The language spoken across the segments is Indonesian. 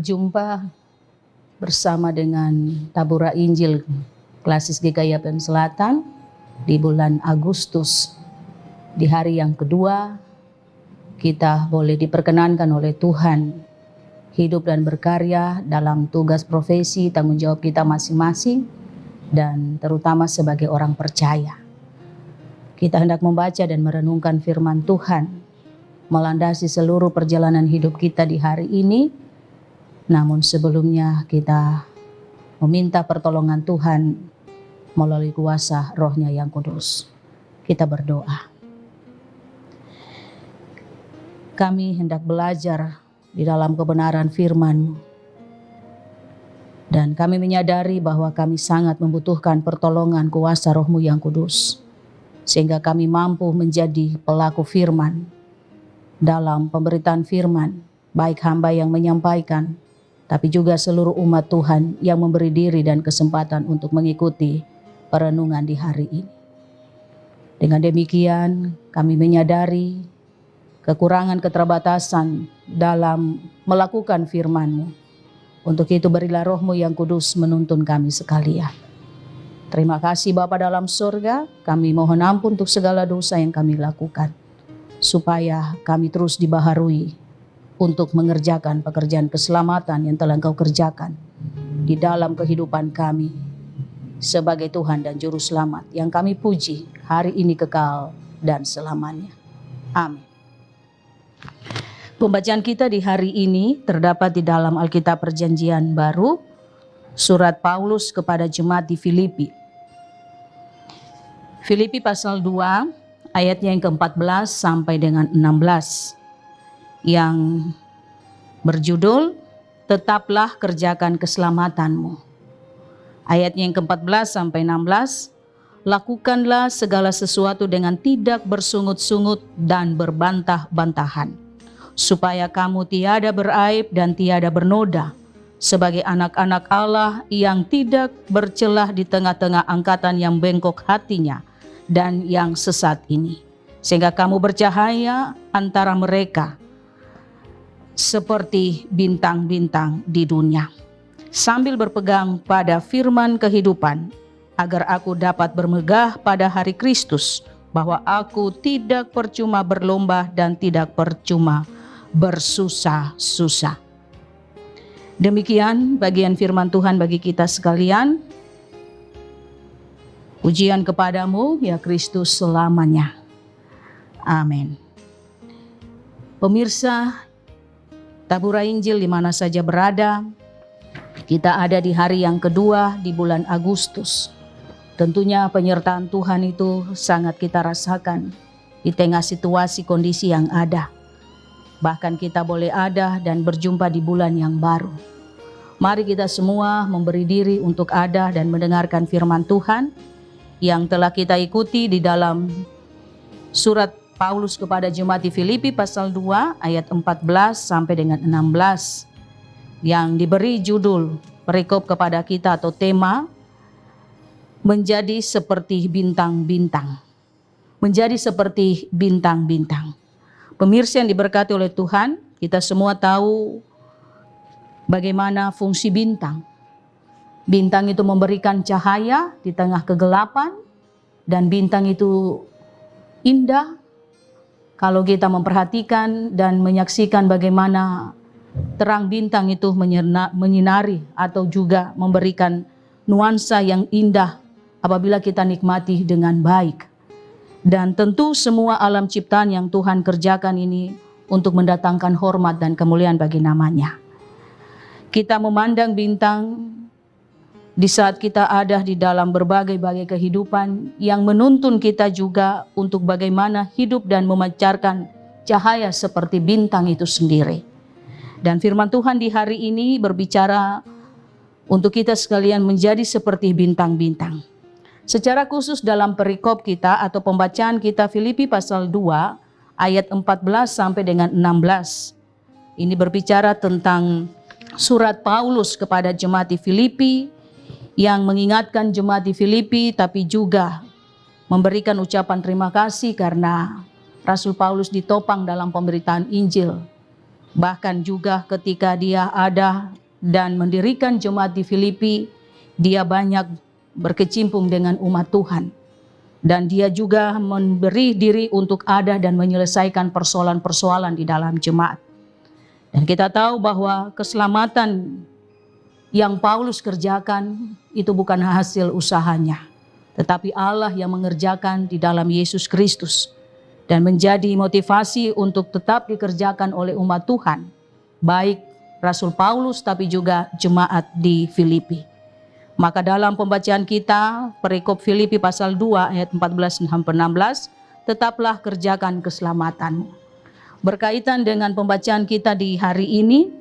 berjumpa bersama dengan Tabura Injil Klasis GKI Yapen Selatan di bulan Agustus. Di hari yang kedua, kita boleh diperkenankan oleh Tuhan hidup dan berkarya dalam tugas profesi tanggung jawab kita masing-masing, dan terutama sebagai orang percaya. Kita hendak membaca dan merenungkan firman Tuhan melandasi seluruh perjalanan hidup kita di hari ini. Namun sebelumnya kita meminta pertolongan Tuhan melalui kuasa Roh-Nya yang kudus. Kita berdoa. Kami hendak belajar di dalam kebenaran firman-Mu, dan kami menyadari bahwa kami sangat membutuhkan pertolongan kuasa Roh-Mu yang kudus, sehingga kami mampu menjadi pelaku firman dalam pemberitaan firman, baik hamba yang menyampaikan, tapi juga seluruh umat Tuhan yang memberi diri dan kesempatan untuk mengikuti perenungan di hari ini. Dengan demikian, kami menyadari kekurangan keterbatasan dalam melakukan firman-Mu. Untuk itu berilah Roh-Mu yang kudus menuntun kami sekalian. Terima kasih Bapa dalam surga, kami mohon ampun untuk segala dosa yang kami lakukan, supaya kami terus dibaharui untuk mengerjakan pekerjaan keselamatan yang telah Engkau kerjakan di dalam kehidupan kami sebagai Tuhan dan Juru Selamat yang kami puji hari ini kekal dan selamanya. Amin. Pembacaan kita di hari ini terdapat di dalam Alkitab Perjanjian Baru, surat Paulus kepada jemaat di Filipi. Filipi pasal 2 ayatnya yang ke-14 sampai dengan 16 yang berjudul Tetaplah Kerjakan Keselamatanmu. Ayatnya yang ke-14 sampai 16, lakukanlah segala sesuatu dengan tidak bersungut-sungut dan berbantah-bantahan, supaya kamu tiada beraib dan tiada bernoda, sebagai anak-anak Allah yang tidak bercelah di tengah-tengah angkatan yang bengkok hatinya dan yang sesat ini, sehingga kamu bercahaya antara mereka seperti bintang-bintang di dunia, sambil berpegang pada firman kehidupan, agar aku dapat bermegah pada hari Kristus, bahwa aku tidak percuma berlomba dan tidak percuma bersusah-susah. Demikian bagian firman Tuhan bagi kita sekalian. Pujian kepadamu ya Kristus selamanya. Amin. Pemirsa Tabura Injil di mana saja berada, kita ada di hari yang kedua di bulan Agustus. Tentunya penyertaan Tuhan itu sangat kita rasakan di tengah situasi kondisi yang ada. Bahkan kita boleh ada dan berjumpa di bulan yang baru. Mari kita semua memberi diri untuk ada dan mendengarkan firman Tuhan yang telah kita ikuti di dalam surat Paulus kepada jemaat di Filipi pasal 2 ayat 14 sampai dengan 16 yang diberi judul perikop kepada kita atau tema menjadi seperti bintang-bintang. Menjadi seperti bintang-bintang. Pemirsa yang diberkati oleh Tuhan, kita semua tahu bagaimana fungsi bintang. Bintang itu memberikan cahaya di tengah kegelapan, dan bintang itu indah kalau kita memperhatikan dan menyaksikan bagaimana terang bintang itu menyinari atau juga memberikan nuansa yang indah apabila kita nikmati dengan baik. Dan tentu semua alam ciptaan yang Tuhan kerjakan ini untuk mendatangkan hormat dan kemuliaan bagi namanya. Kita memandang bintang di saat kita ada di dalam berbagai-bagai kehidupan yang menuntun kita juga untuk bagaimana hidup dan memancarkan cahaya seperti bintang itu sendiri. Dan firman Tuhan di hari ini berbicara untuk kita sekalian menjadi seperti bintang-bintang. Secara khusus dalam perikop kita atau pembacaan kita Filipi pasal 2 ayat 14 sampai dengan 16. Ini berbicara tentang surat Paulus kepada jemaat di Filipi yang mengingatkan jemaat di Filipi, tapi juga memberikan ucapan terima kasih karena Rasul Paulus ditopang dalam pemberitaan Injil Bahkan juga ketika dia ada dan mendirikan jemaat di Filipi, dia banyak berkecimpung dengan umat Tuhan. Dan dia juga memberi diri untuk ada dan menyelesaikan persoalan-persoalan di dalam jemaat. Dan kita tahu bahwa keselamatan yang Paulus kerjakan itu bukan hasil usahanya, tetapi Allah yang mengerjakan di dalam Yesus Kristus. Dan menjadi motivasi untuk tetap dikerjakan oleh umat Tuhan, baik Rasul Paulus tapi juga jemaat di Filipi. Maka dalam pembacaan kita, perikop Filipi pasal 2 ayat 14-16, tetaplah kerjakan keselamatanmu. Berkaitan dengan pembacaan kita di hari ini,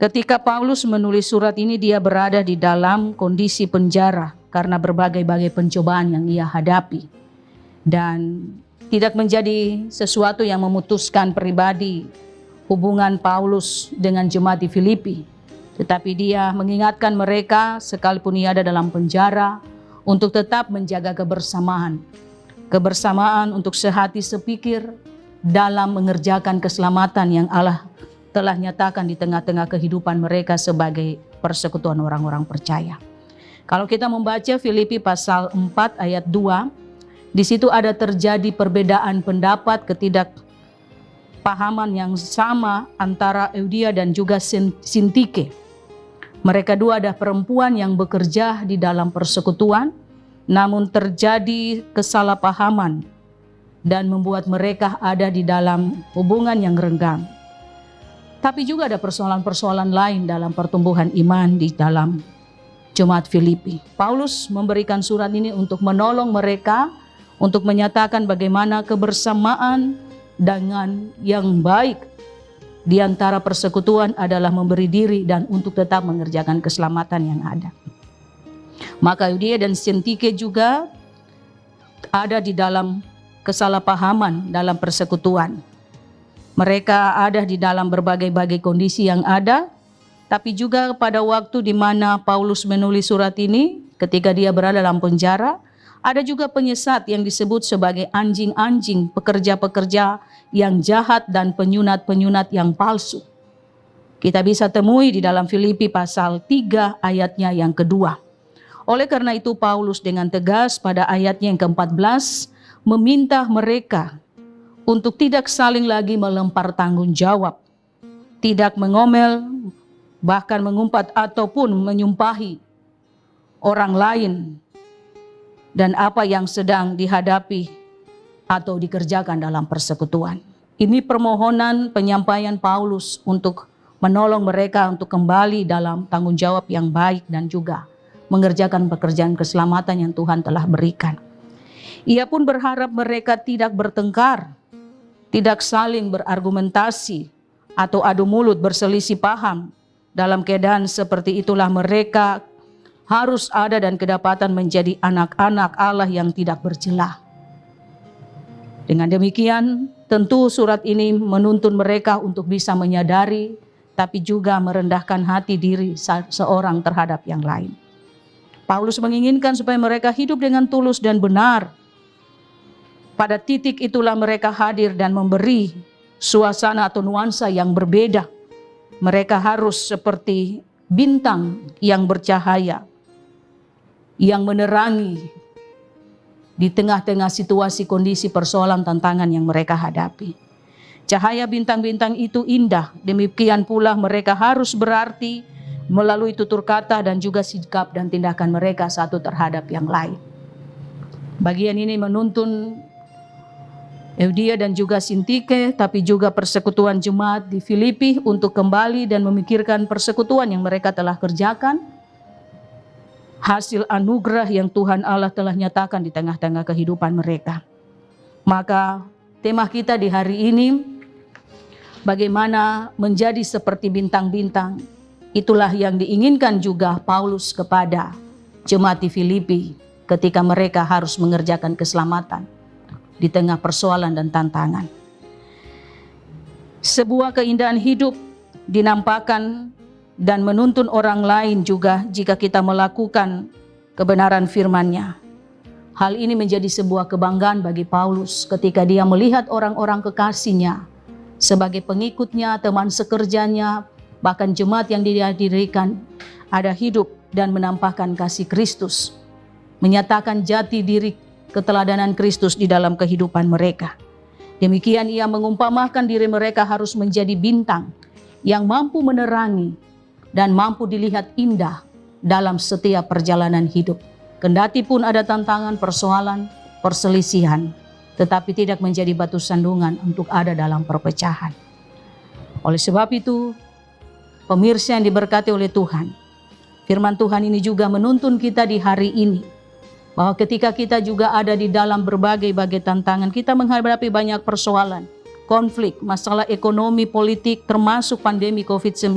ketika Paulus menulis surat ini, dia berada di dalam kondisi penjara karena berbagai-bagai pencobaan yang ia hadapi. Dan tidak menjadi sesuatu yang memutuskan pribadi hubungan Paulus dengan jemaat di Filipi, tetapi dia mengingatkan mereka sekalipun ia ada dalam penjara untuk tetap menjaga kebersamaan untuk sehati sepikir dalam mengerjakan keselamatan yang Allah telah nyatakan di tengah-tengah kehidupan mereka sebagai persekutuan orang-orang percaya. Kalau kita membaca Filipi pasal 4 ayat 2, di situ ada terjadi perbedaan pendapat, ketidakpahaman yang sama antara Euodia dan juga Sintike. Mereka dua adalah perempuan yang bekerja di dalam persekutuan, namun terjadi kesalahpahaman dan membuat mereka ada di dalam hubungan yang renggang. Tapi juga ada persoalan-persoalan lain dalam pertumbuhan iman di dalam jemaat Filipi. Paulus memberikan surat ini untuk menolong mereka, untuk menyatakan bagaimana kebersamaan dengan yang baik di antara persekutuan adalah memberi diri dan untuk tetap mengerjakan keselamatan yang ada. Maka Euodia dan Sintike juga ada di dalam kesalahpahaman dalam persekutuan. Mereka ada di dalam berbagai-bagai kondisi yang ada, tapi juga pada waktu di mana Paulus menulis surat ini, ketika dia berada dalam penjara, ada juga penyesat yang disebut sebagai anjing-anjing, pekerja-pekerja yang jahat dan penyunat-penyunat yang palsu. Kita bisa temui di dalam Filipi pasal 3 ayatnya yang kedua. Oleh karena itu Paulus dengan tegas pada ayatnya yang ke-14 meminta mereka untuk tidak saling lagi melempar tanggung jawab, tidak mengomel, bahkan mengumpat ataupun menyumpahi orang lain dan apa yang sedang dihadapi atau dikerjakan dalam persekutuan. Ini permohonan penyampaian Paulus untuk menolong mereka untuk kembali dalam tanggung jawab yang baik dan juga mengerjakan pekerjaan keselamatan yang Tuhan telah berikan. Ia pun berharap mereka tidak bertengkar, tidak saling berargumentasi atau adu mulut berselisih paham. Dalam keadaan seperti itulah mereka harus ada dan kedapatan menjadi anak-anak Allah yang tidak bercelah. Dengan demikian, tentu surat ini menuntun mereka untuk bisa menyadari, tapi juga merendahkan hati diri seorang terhadap yang lain. Paulus menginginkan supaya mereka hidup dengan tulus dan benar. Pada titik itulah mereka hadir dan memberi suasana atau nuansa yang berbeda. Mereka harus seperti bintang yang bercahaya, yang menerangi di tengah-tengah situasi, kondisi, persoalan, tantangan yang mereka hadapi. Cahaya bintang-bintang itu indah, demikian pula mereka harus berarti melalui tutur kata dan juga sikap dan tindakan mereka satu terhadap yang lain. Bagian ini menuntun Euodia dan juga Sintike, tapi juga persekutuan jemaat di Filipi untuk kembali dan memikirkan persekutuan yang mereka telah kerjakan, hasil anugerah yang Tuhan Allah telah nyatakan di tengah-tengah kehidupan mereka. Maka tema kita di hari ini, bagaimana menjadi seperti bintang-bintang. Itulah yang diinginkan juga Paulus kepada jemaat di Filipi ketika mereka harus mengerjakan keselamatan di tengah persoalan dan tantangan. Sebuah keindahan hidup dinampakkan dan menuntun orang lain juga jika kita melakukan kebenaran firman-Nya. Hal ini menjadi sebuah kebanggaan bagi Paulus ketika dia melihat orang-orang kekasihnya sebagai pengikutnya, teman sekerjanya, bahkan jemaat yang dia dirikan ada hidup dan menampakkan kasih Kristus, menyatakan jati diri keteladanan Kristus di dalam kehidupan mereka. Demikian ia mengumpamakan diri mereka harus menjadi bintang yang mampu menerangi dan mampu dilihat indah dalam setiap perjalanan hidup. Kendati pun ada tantangan, persoalan, perselisihan, tetapi tidak menjadi batu sandungan untuk ada dalam perpecahan. Oleh sebab itu, pemirsa yang diberkati oleh Tuhan, firman Tuhan ini juga menuntun kita di hari ini, bahwa ketika kita juga ada di dalam berbagai-bagai tantangan, kita menghadapi banyak persoalan, konflik, masalah ekonomi, politik, termasuk pandemi COVID-19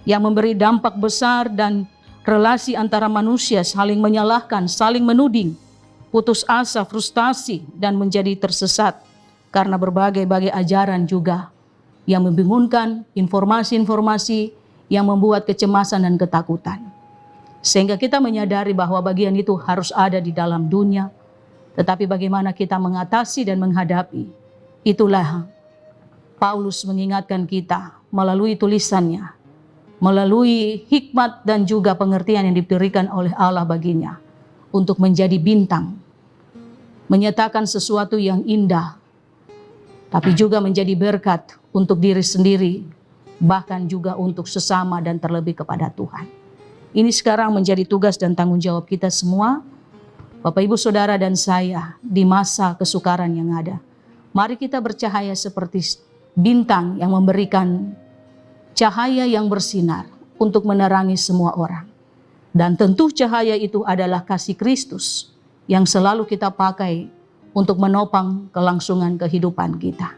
yang memberi dampak besar dan relasi antara manusia saling menyalahkan, saling menuding, putus asa, frustasi, dan menjadi tersesat karena berbagai-bagai ajaran juga yang membingungkan, informasi-informasi yang membuat kecemasan dan ketakutan. Sehingga kita menyadari bahwa bagian itu harus ada di dalam dunia, tetapi bagaimana kita mengatasi dan menghadapi, itulah Paulus mengingatkan kita melalui tulisannya, melalui hikmat dan juga pengertian yang diberikan oleh Allah baginya, untuk menjadi bintang, menyatakan sesuatu yang indah, tapi juga menjadi berkat untuk diri sendiri, bahkan juga untuk sesama dan terlebih kepada Tuhan. Ini sekarang menjadi tugas dan tanggung jawab kita semua, Bapak Ibu Saudara dan saya, di masa kesukaran yang ada. Mari kita bercahaya seperti bintang yang memberikan cahaya yang bersinar untuk menerangi semua orang. Dan tentu cahaya itu adalah kasih Kristus yang selalu kita pakai untuk menopang kelangsungan kehidupan kita.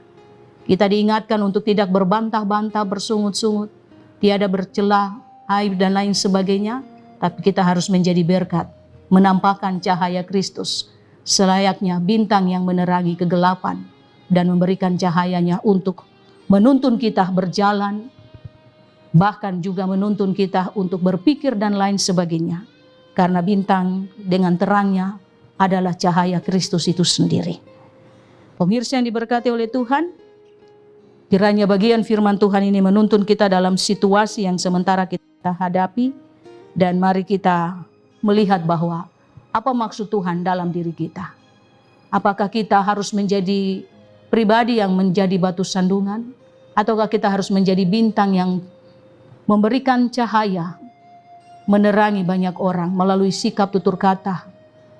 Kita diingatkan untuk tidak berbantah-bantah, bersungut-sungut, tiada bercela, aib dan lain sebagainya, tapi kita harus menjadi berkat, menampakkan cahaya Kristus selayaknya bintang yang menerangi kegelapan dan memberikan cahayanya untuk menuntun kita berjalan, bahkan juga menuntun kita untuk berpikir dan lain sebagainya. Karena bintang dengan terangnya adalah cahaya Kristus itu sendiri. Pemirsa yang diberkati oleh Tuhan, kiranya bagian firman Tuhan ini menuntun kita dalam situasi yang sementara kita hadapi, dan mari kita melihat bahwa apa maksud Tuhan dalam diri kita. Apakah kita harus menjadi pribadi yang menjadi batu sandungan, ataukah kita harus menjadi bintang yang memberikan cahaya, menerangi banyak orang melalui sikap tutur kata,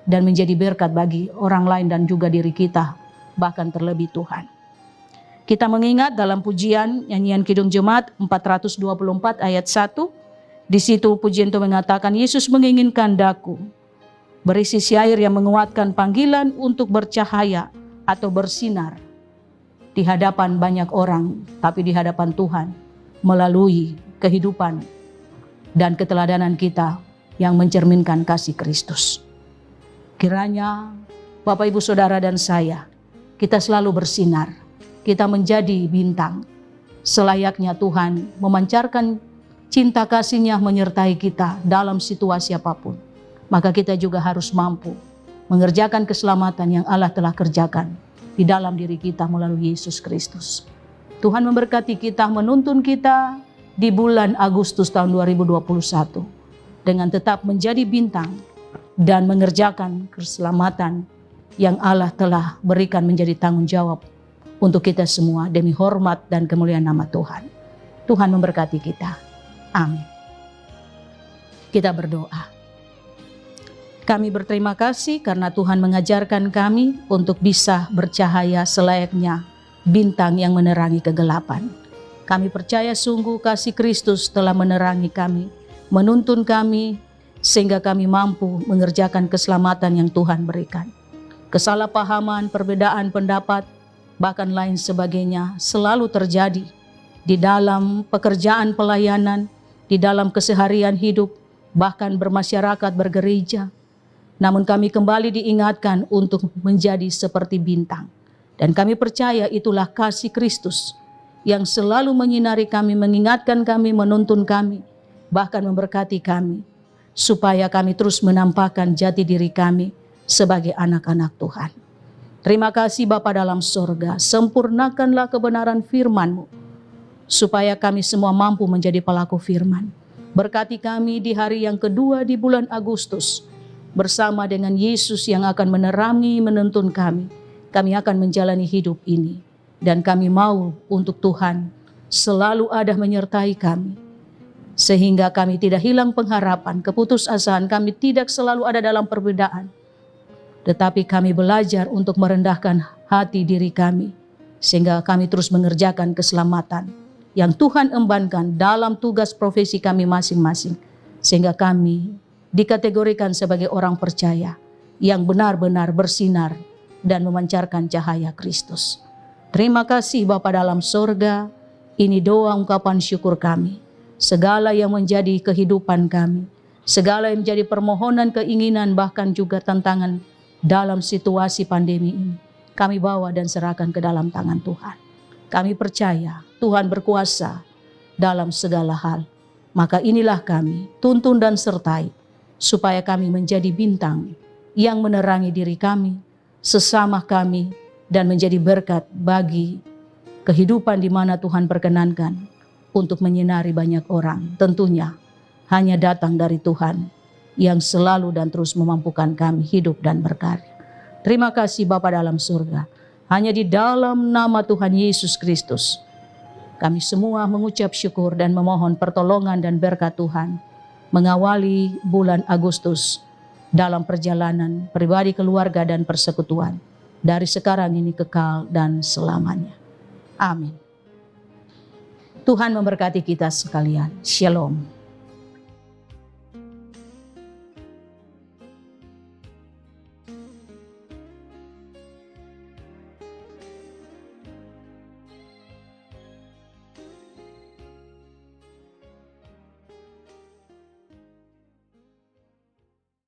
dan menjadi berkat bagi orang lain dan juga diri kita, bahkan terlebih Tuhan. Kita mengingat dalam pujian nyanyian Kidung Jemaat 424 ayat 1, di situ pujian itu mengatakan, Yesus menginginkan daku, berisi syair yang menguatkan panggilan untuk bercahaya atau bersinar di hadapan banyak orang, tapi di hadapan Tuhan melalui kehidupan dan keteladanan kita yang mencerminkan kasih Kristus. Kiranya Bapak Ibu Saudara dan saya, kita selalu bersinar, kita menjadi bintang, selayaknya Tuhan memancarkan cinta kasih-Nya menyertai kita dalam situasi apapun. Maka kita juga harus mampu mengerjakan keselamatan yang Allah telah kerjakan di dalam diri kita melalui Yesus Kristus. Tuhan memberkati kita, menuntun kita di bulan Agustus tahun 2021 dengan tetap menjadi bintang dan mengerjakan keselamatan yang Allah telah berikan menjadi tanggung jawab untuk kita semua demi hormat dan kemuliaan nama Tuhan. Tuhan memberkati kita. Amin. Kita berdoa. Kami berterima kasih karena Tuhan mengajarkan kami untuk bisa bercahaya selayaknya bintang yang menerangi kegelapan. Kami percaya sungguh kasih Kristus telah menerangi kami, menuntun kami, sehingga kami mampu mengerjakan keselamatan yang Tuhan berikan. Kesalahpahaman, perbedaan pendapat, bahkan lain sebagainya selalu terjadi di dalam pekerjaan pelayanan, di dalam keseharian hidup, bahkan bermasyarakat, bergereja. Namun kami kembali diingatkan untuk menjadi seperti bintang. Dan kami percaya itulah kasih Kristus yang selalu menyinari kami, mengingatkan kami, menuntun kami, bahkan memberkati kami, supaya kami terus menampakkan jati diri kami sebagai anak-anak Tuhan. Terima kasih Bapa dalam sorga, sempurnakanlah kebenaran firman-Mu, supaya kami semua mampu menjadi pelaku firman. Berkati kami di hari yang kedua di bulan Agustus, bersama dengan Yesus yang akan menerangi, menuntun kami. Kami akan menjalani hidup ini, dan kami mau untuk Tuhan selalu ada menyertai kami, sehingga kami tidak hilang pengharapan, keputusasaan, kami tidak selalu ada dalam perbedaan, tetapi kami belajar untuk merendahkan hati diri kami, sehingga kami terus mengerjakan keselamatan yang Tuhan embankan dalam tugas profesi kami masing-masing, sehingga kami dikategorikan sebagai orang percaya yang benar-benar bersinar dan memancarkan cahaya Kristus. Terima kasih Bapa dalam sorga, ini doa ungkapan syukur kami. Segala yang menjadi kehidupan kami, segala yang menjadi permohonan, keinginan, bahkan juga tantangan dalam situasi pandemi ini, kami bawa dan serahkan ke dalam tangan Tuhan. Kami percaya Tuhan berkuasa dalam segala hal. Maka inilah kami, tuntun dan sertai, supaya kami menjadi bintang yang menerangi diri kami, sesama kami, dan menjadi berkat bagi kehidupan di mana Tuhan perkenankan untuk menyinari banyak orang. Tentunya hanya datang dari Tuhan yang selalu dan terus memampukan kami hidup dan berkarya. Terima kasih Bapa dalam surga. Hanya di dalam nama Tuhan Yesus Kristus, kami semua mengucap syukur dan memohon pertolongan dan berkat Tuhan mengawali bulan Agustus dalam perjalanan pribadi, keluarga, dan persekutuan dari sekarang ini kekal dan selamanya. Amin. Tuhan memberkati kita sekalian. Shalom.